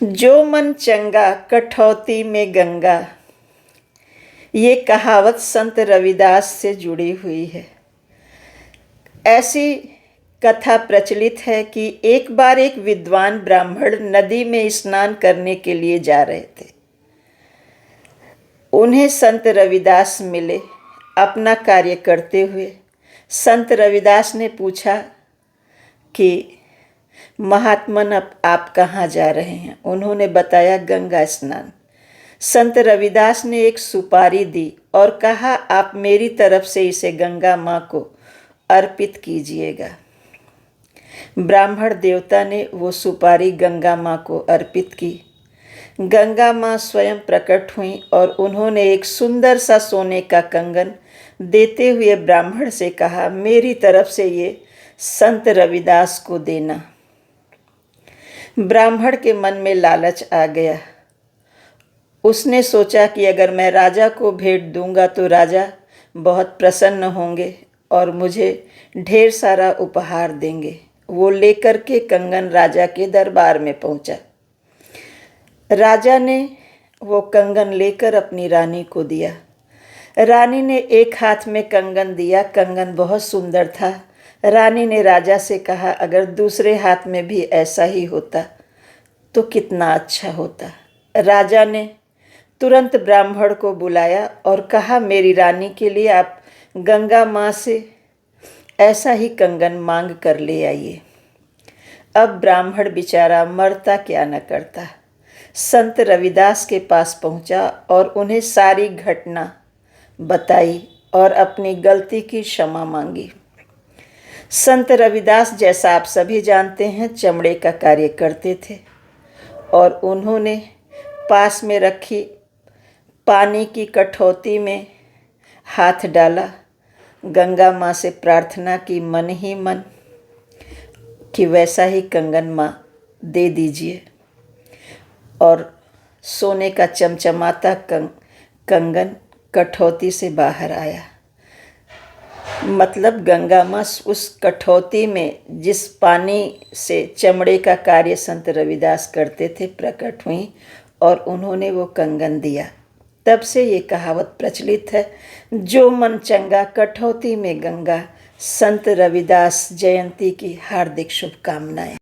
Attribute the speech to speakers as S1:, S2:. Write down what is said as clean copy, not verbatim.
S1: जो मन चंगा कठौती में गंगा, ये कहावत संत रविदास से जुड़ी हुई है। ऐसी कथा प्रचलित है कि एक बार एक विद्वान ब्राह्मण नदी में स्नान करने के लिए जा रहे थे। उन्हें संत रविदास मिले अपना कार्य करते हुए। संत रविदास ने पूछा कि महात्मन आप कहाँ जा रहे हैं? उन्होंने बताया गंगा स्नान। संत रविदास ने एक सुपारी दी और कहा आप मेरी तरफ से इसे गंगा माँ को अर्पित कीजिएगा। ब्राह्मण देवता ने वो सुपारी गंगा माँ को अर्पित की। गंगा माँ स्वयं प्रकट हुई और उन्होंने एक सुंदर सा सोने का कंगन देते हुए ब्राह्मण से कहा मेरी तरफ से ये संत रविदास को देना। ब्राह्मण के मन में लालच आ गया। उसने सोचा कि अगर मैं राजा को भेंट दूंगा तो राजा बहुत प्रसन्न होंगे और मुझे ढेर सारा उपहार देंगे। वो लेकर के कंगन राजा के दरबार में पहुंचा। राजा ने वो कंगन लेकर अपनी रानी को दिया। रानी ने एक हाथ में कंगन दिया। कंगन बहुत सुंदर था। रानी ने राजा से कहा अगर दूसरे हाथ में भी ऐसा ही होता तो कितना अच्छा होता। राजा ने तुरंत ब्राह्मण को बुलाया और कहा मेरी रानी के लिए आप गंगा माँ से ऐसा ही कंगन मांग कर ले आइए। अब ब्राह्मण बेचारा मरता क्या न करता। संत रविदास के पास पहुंचा और उन्हें सारी घटना बताई और अपनी गलती की क्षमा मांगी। संत रविदास जैसा आप सभी जानते हैं चमड़े का कार्य करते थे और उन्होंने पास में रखी पानी की कठौती में हाथ डाला। गंगा माँ से प्रार्थना की मन ही मन कि वैसा ही कंगन माँ दे दीजिए और सोने का चमचमाता कंगन कठौती से बाहर आया। मतलब गंगा माँ उस कठौती में जिस पानी से चमड़े का कार्य संत रविदास करते थे प्रकट हुई और उन्होंने वो कंगन दिया। तब से ये कहावत प्रचलित है जो मन चंगा कठौती में गंगा। संत रविदास जयंती की हार्दिक शुभकामनाएं।